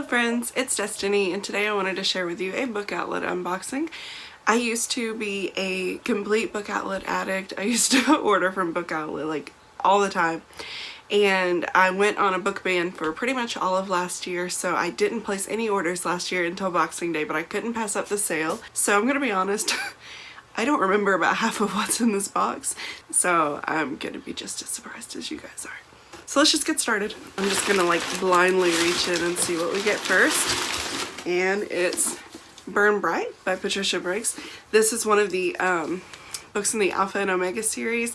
Hello friends, it's Destiny, and today I wanted to share with you a book outlet unboxing. I used to be a complete book outlet addict. I used to order from Book Outlet like all the time, and I went on a book ban for pretty much all of last year, so I didn't place any orders last year until Boxing Day, but I couldn't pass up the sale. So I'm gonna be honest, I don't remember about half of what's in this box, so I'm gonna be just as surprised as you guys are. So let's just get started. I'm just gonna like blindly reach in and see what we get first. And it's Burn Bright by Patricia Briggs. This is one of the books in the Alpha and Omega series.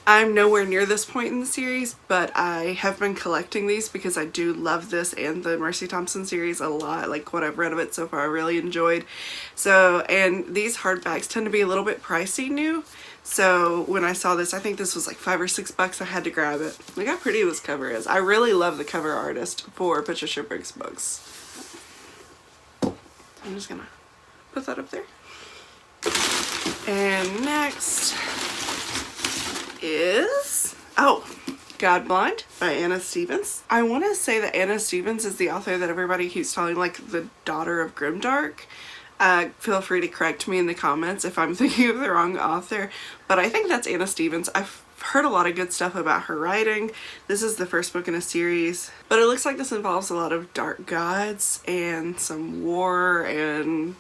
I'm nowhere near this point in the series, but I have been collecting these because I do love this and the Mercy Thompson series a lot. Like what I've read of it so far I really enjoyed. So, and these hardbacks tend to be a little bit pricey new. So when I saw this, I think this was like $5 or $6, I had to grab it. Look how pretty this cover is. I really love the cover artist for Patricia Briggs books. I'm just gonna put that up there. And next is, God Blind by Anna Stevens. I want to say that Anna Stevens is the author that everybody keeps telling like the daughter of Grimdark. Feel free to correct me in the comments if I'm thinking of the wrong author, but I think that's Anna Stevens. I've heard a lot of good stuff about her writing. This is the first book in a series, but it looks like this involves a lot of dark gods and some war, and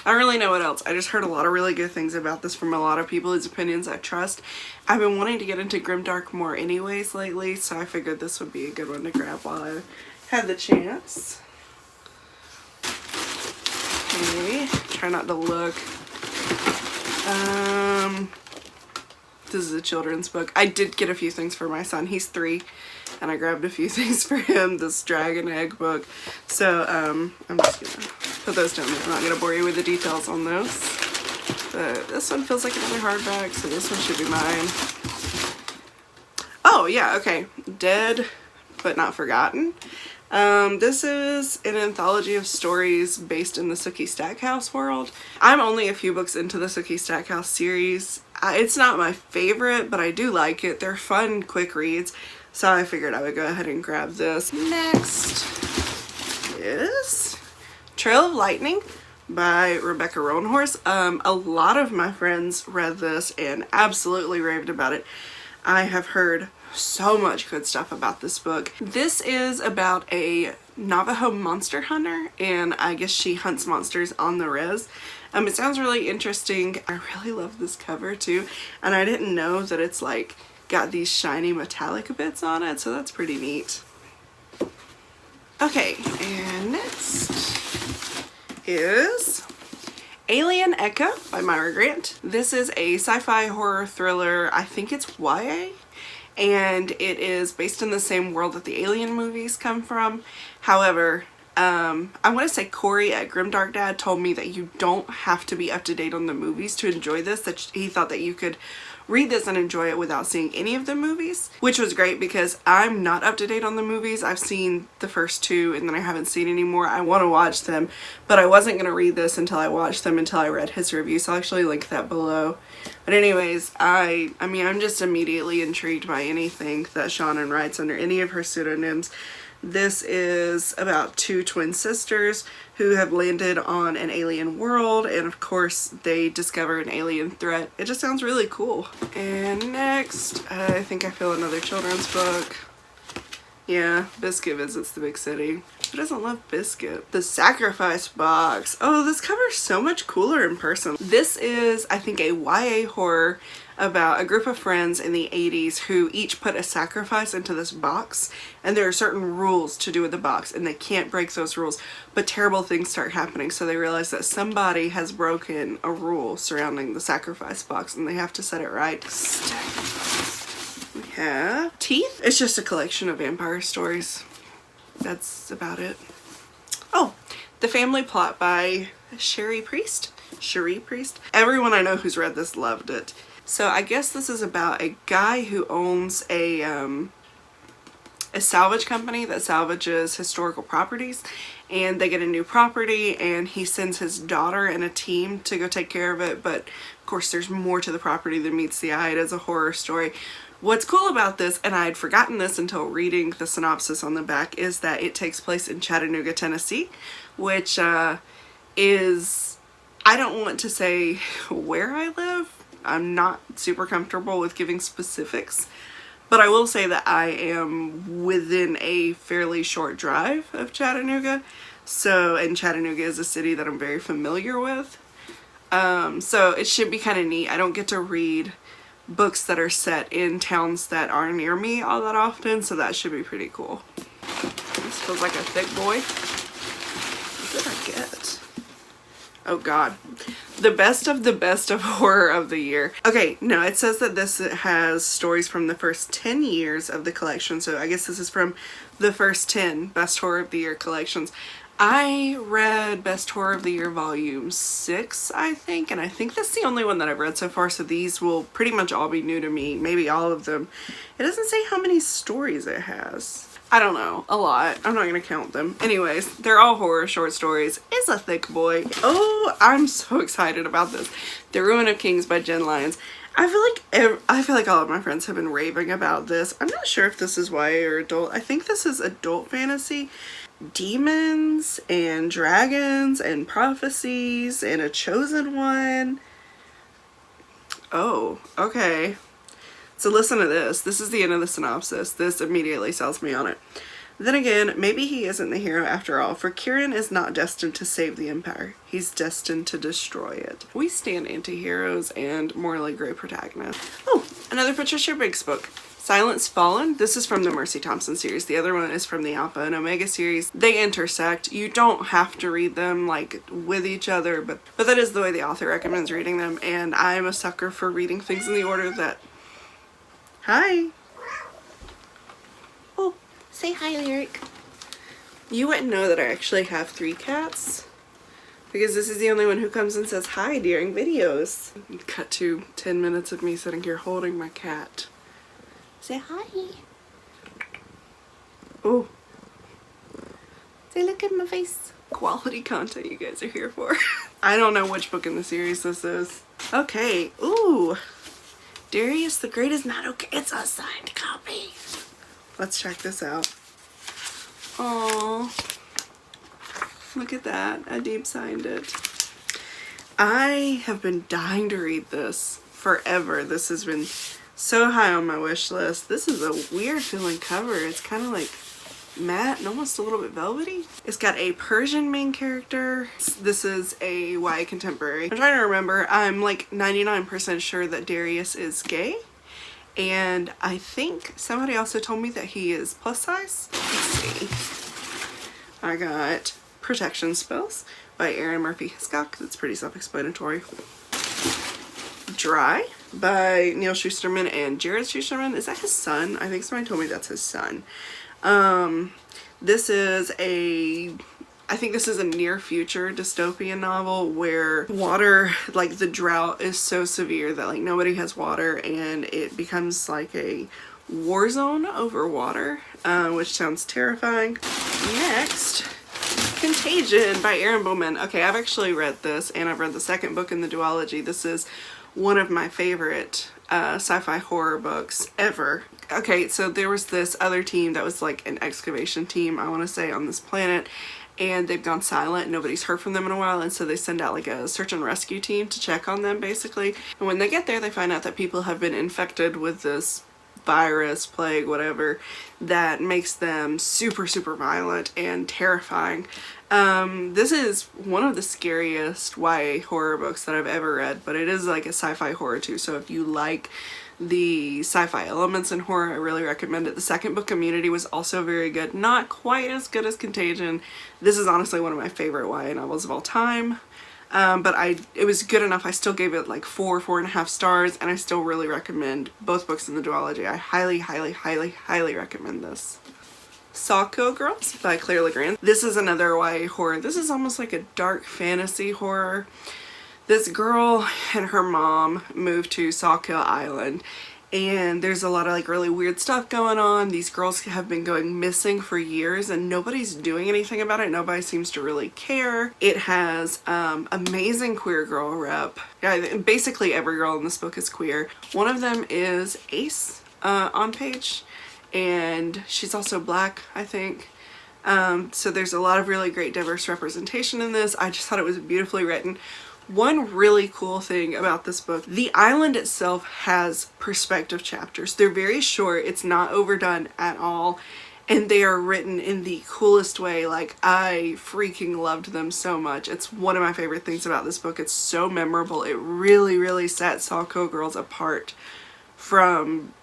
I don't really know what else. I just heard a lot of really good things about this from a lot of people whose opinions I trust. I've been wanting to get into Grimdark more anyways lately, so I figured this would be a good one to grab while I had the chance. Okay, try not to look. This is a children's book. I did get a few things for my son. He's 3, and I grabbed a few things for him. This Dragon Egg book. So I'm just gonna put those down there. I'm not gonna bore you with the details on those. But this one feels like another hardback, so this one should be mine. Oh yeah, okay. Dead but Not Forgotten. This is an anthology of stories based in the Sookie Stackhouse world. I'm only a few books into the Sookie Stackhouse series. It's not my favorite, but I do like it. They're fun, quick reads, so I figured I would go ahead and grab this. Next is Trail of Lightning by Rebecca Roanhorse. A lot of my friends read this and absolutely raved about it. I have heard so much good stuff about this book. This is about a Navajo monster hunter, and I guess she hunts monsters on the res. It sounds really interesting. I really love this cover too, and I didn't know that it's like got these shiny metallic bits on it, so that's pretty neat. Okay, and next is Alien Echo by Myra Grant. This is a sci-fi horror thriller. I think it's YA, and it is based in the same world that the Alien movies come from. However, I want to say Corey at Grimdark Dad told me that you don't have to be up to date on the movies to enjoy this, that he thought that you could read this and enjoy it without seeing any of the movies, which was great because I'm not up to date on the movies. I've seen the first 2 and then I haven't seen any more. I want to watch them, but I wasn't going to read this until I watched them, until I read his review, so I'll actually link that below. But anyways, I mean, I'm just immediately intrigued by anything that Shannon writes under any of her pseudonyms. This is about 2 twin sisters who have landed on an alien world, and of course they discover an alien threat. It just sounds really cool. And next, I think I feel another children's book. Yeah, Biscuit Visits the Big City. Who doesn't love Biscuit? The Sacrifice Box. Oh, this cover's so much cooler in person. This is, I think, a YA horror about a group of friends in the 80s who each put a sacrifice into this box, and there are certain rules to do with the box and they can't break those rules, but terrible things start happening, so they realize that somebody has broken a rule surrounding the sacrifice box and they have to set it right. We have Teeth. It's just a collection of vampire stories. That's about it. Oh, The Family Plot by Cherie Priest. Everyone I know who's read this loved it. So I guess this is about a guy who owns a salvage company that salvages historical properties, and they get a new property and he sends his daughter and a team to go take care of it, but of course there's more to the property than meets the eye. It is a horror story. What's cool about this, and I had forgotten this until reading the synopsis on the back, is that it takes place in Chattanooga, Tennessee, which is, I don't want to say where I live. I'm not super comfortable with giving specifics, but I will say that I am within a fairly short drive of Chattanooga. So, and Chattanooga is a city that I'm very familiar with. So it should be kind of neat. I don't get to read books that are set in towns that are near me all that often, so that should be pretty cool. This feels like a thick boy. What did I get? Oh god. The best of horror of the year. Okay, no, it says that this has stories from the first 10 years of the collection, so I guess this is from the first 10 best horror of the year collections. I read Best Horror of the Year Volume 6, I think, and I think that's the only one that I've read so far, so these will pretty much all be new to me, maybe all of them. It doesn't say how many stories it has. I don't know, a lot. I'm not gonna count them. Anyways, they're all horror short stories. It's a thick boy. Oh, I'm so excited about this. The Ruin of Kings by Jen Lyons. I feel like all of my friends have been raving about this. I'm not sure if this is YA or adult. I think this is adult fantasy. Demons and dragons and prophecies and a chosen one. Oh, okay. So listen to this. This is the end of the synopsis. This immediately sells me on it. Then again, maybe he isn't the hero after all, for Kieran is not destined to save the Empire. He's destined to destroy it. We stand anti-heroes and morally gray protagonists. Oh, another Patricia Briggs book. Silence Fallen. This is from the Mercy Thompson series. The other one is from the Alpha and Omega series. They intersect. You don't have to read them like with each other, but that is the way the author recommends reading them, and I'm a sucker for reading things in the order that... Hi. Oh, say hi, Lyric. You wouldn't know that I actually have 3 cats, because this is the only one who comes and says hi during videos. Cut to 10 minutes of me sitting here holding my cat. Say hi. Oh. Say look at my face. Quality content you guys are here for. I don't know which book in the series this is. Okay. Ooh. Darius the Great is not okay. It's a signed copy. Let's check this out. Oh. Look at that. Adib signed it. I have been dying to read this forever. This has been so high on my wish list. This is a weird feeling cover. It's kind of like matte and almost a little bit velvety. It's got a Persian main character. This is a YA contemporary. I'm trying to remember. I'm like 99% sure that Darius is gay. And I think somebody also told me that he is plus size. Let's see. I got Protection Spells by Erin Murphy Hiscock. That's pretty self-explanatory. Dry by Neil Schusterman and Jared Schusterman. Is that his son? I think somebody told me that's his son. This is I think this is a near future dystopian novel where water, like the drought is so severe that like nobody has water and it becomes like a war zone over water, which sounds terrifying. Next, Contagion by Erin Bowman. Okay, I've actually read this and I've read the second book in the duology. This is one of my favorite sci-fi horror books ever. Okay, so there was this other team that was like an excavation team, I want to say, on this planet, and they've gone silent. Nobody's heard from them in a while, and so they send out like a search and rescue team to check on them, basically. And when they get there, they find out that people have been infected with this virus, plague, whatever, that makes them super, super violent and terrifying. This is one of the scariest YA horror books that I've ever read, but it is like a sci-fi horror too, so if you like the sci-fi elements in horror, I really recommend it. The second book, Community, was also very good. Not quite as good as Contagion. This is honestly one of my favorite YA novels of all time. But it was good enough. I still gave it like 4.5 stars, and I still really recommend both books in the duology. I highly, highly, highly, highly recommend this. Sawkill Girls by Claire Legrand. This is another YA horror. This is almost like a dark fantasy horror. This girl and her mom moved to Sawkill Island, and there's a lot of like really weird stuff going on. These girls have been going missing for years and nobody's doing anything about it. Nobody seems to really care. It has amazing queer girl rep. Yeah, basically every girl in this book is queer. One of them is Ace. on page, and she's also black, I think. So there's a lot of really great diverse representation in this. I just thought it was beautifully written. One really cool thing about this book, the island itself has perspective chapters. They're very short, it's not overdone at all, and they are written in the coolest way. Like, I freaking loved them so much. It's one of my favorite things about this book. It's so memorable. It really, really set Salco Girls apart from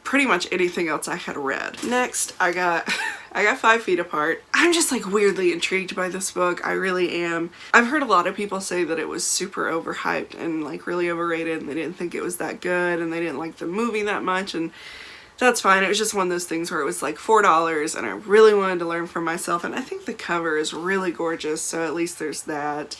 pretty much anything else I had read. Next, I got 5 Feet Apart. I'm just like weirdly intrigued by this book. I really am. I've heard a lot of people say that it was super overhyped and like really overrated, and they didn't think it was that good, and they didn't like the movie that much, and that's fine. It was just one of those things where it was like $4, and I really wanted to learn for myself, and I think the cover is really gorgeous, so at least there's that.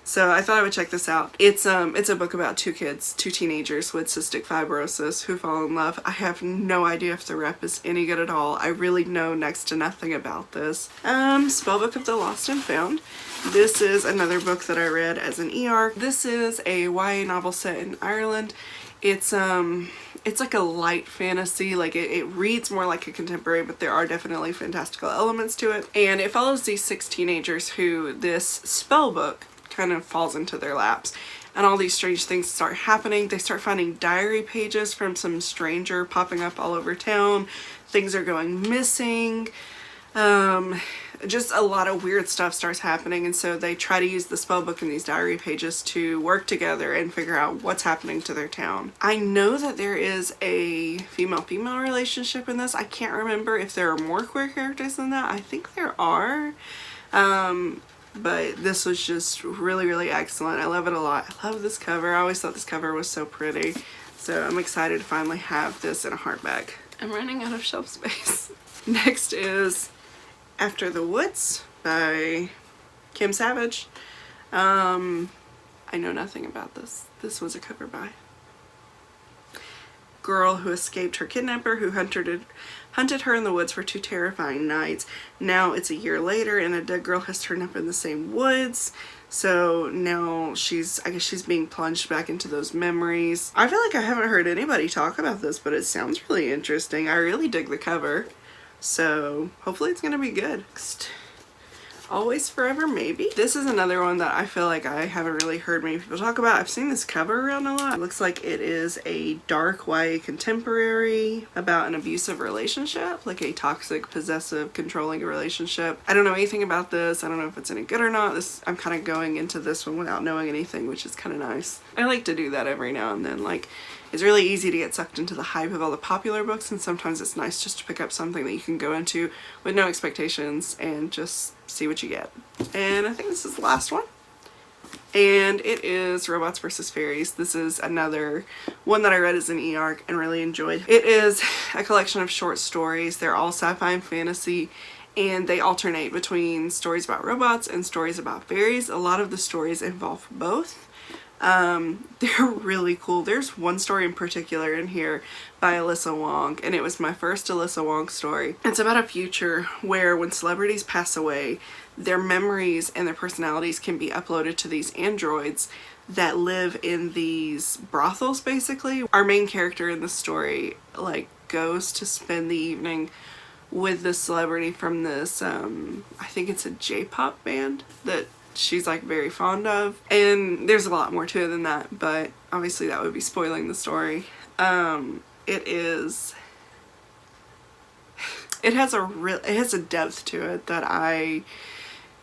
So I thought I would check this out. It's a book about two teenagers with cystic fibrosis who fall in love. I have no idea if the rep is any good at all. I really know next to nothing about this. Spellbook of the Lost and Found. This is another book that I read as an e-arc. This is a YA novel set in Ireland. It's like a light fantasy, like it reads more like a contemporary, but there are definitely fantastical elements to it. And it follows these 6 teenagers who this spell book kind of falls into their laps, and all these strange things start happening. They start finding diary pages from some stranger popping up all over town. Things are going missing. Just a lot of weird stuff starts happening, and so they try to use the spell book and these diary pages to work together and figure out what's happening to their town. I know that there is a female-female relationship in this. I can't remember if there are more queer characters than that. I think there are. But this was just really, really excellent. I love it a lot. I love this cover. I always thought this cover was so pretty. So I'm excited to finally have this in a hardback. I'm running out of shelf space. Next is After the Woods by Kim Savage. I know nothing about this. This was a cover by girl who escaped her kidnapper, who hunted her in the woods for 2 terrifying nights. Now it's a year later, and a dead girl has turned up in the same woods. So now I guess she's being plunged back into those memories. I feel like I haven't heard anybody talk about this, but it sounds really interesting. I really dig the cover. So hopefully it's gonna be good. Next, Always Forever Maybe. This is another one that I feel like I haven't really heard many people talk about. I've seen this cover around a lot. It looks like it is a dark YA contemporary about an abusive relationship, like a toxic, possessive, controlling relationship. I don't know anything about this. I don't know if it's any good or not. I'm kind of going into this one without knowing anything, which is kind of nice. I like to do that every now and then. Like, it's really easy to get sucked into the hype of all the popular books, and sometimes it's nice just to pick up something that you can go into with no expectations and just see what you get. And I think this is the last one. And it is Robots vs. Fairies. This is another one that I read as an e-arc and really enjoyed. It is a collection of short stories. They're all sci-fi and fantasy, and they alternate between stories about robots and stories about fairies. A lot of the stories involve both. They're really cool. There's one story in particular in here by Alyssa Wong, and it was my first Alyssa Wong story. It's about a future where when celebrities pass away, their memories and their personalities can be uploaded to these androids that live in these brothels, basically. Our main character in the story like goes to spend the evening with this celebrity from this I think it's a J-pop band that she's like very fond of, and there's a lot more to it than that, but obviously that would be spoiling the story. It has a depth to it that I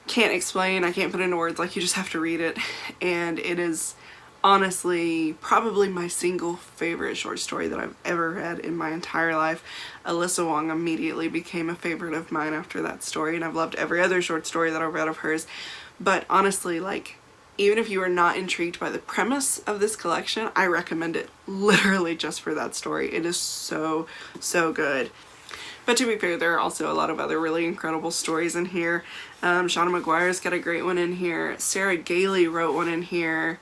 can't explain. I can't put into words. Like, you just have to read it, and it is honestly probably my single favorite short story that I've ever read in my entire life. Alyssa Wong immediately became a favorite of mine after that story, and I've loved every other short story that I've read of hers. But honestly, like, even if you are not intrigued by the premise of this collection, I recommend it literally just for that story. It is so, so good. But to be fair, there are also a lot of other really incredible stories in here. Shauna McGuire's got a great one in here. Sarah Gailey wrote one in here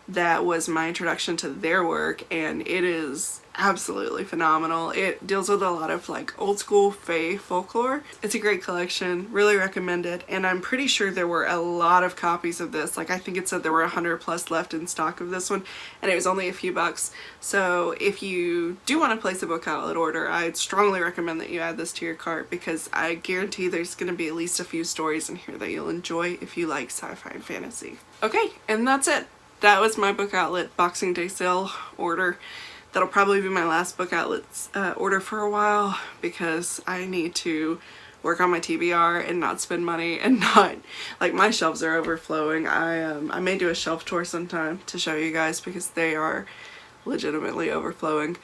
that was my introduction to their work, and it is absolutely phenomenal. It deals with a lot of like old school Fae folklore. It's a great collection, really recommend it, and I'm pretty sure there were a lot of copies of this. Like I think it said there were 100 plus left in stock of this one, and it was only a few bucks. So if you do want to place a book outlet order, I'd strongly recommend that you add this to your cart, because I guarantee there's going to be at least a few stories in here that you'll enjoy if you like sci-fi and fantasy. Okay, and that's it. That was my Book Outlet Boxing Day sale order. That'll probably be my last Book Outlet's order for a while, because I need to work on my TBR and not spend money and not, like, my shelves are overflowing. I may do a shelf tour sometime to show you guys, because they are legitimately overflowing.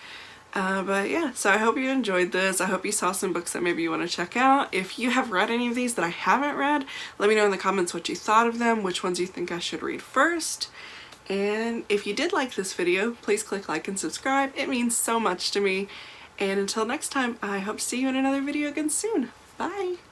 But yeah, so I hope you enjoyed this. I hope you saw some books that maybe you want to check out. If you have read any of these that I haven't read, let me know in the comments what you thought of them, which ones you think I should read first. And if you did like this video, please click like and subscribe. It means so much to me. And until next time, I hope to see you in another video again soon. Bye!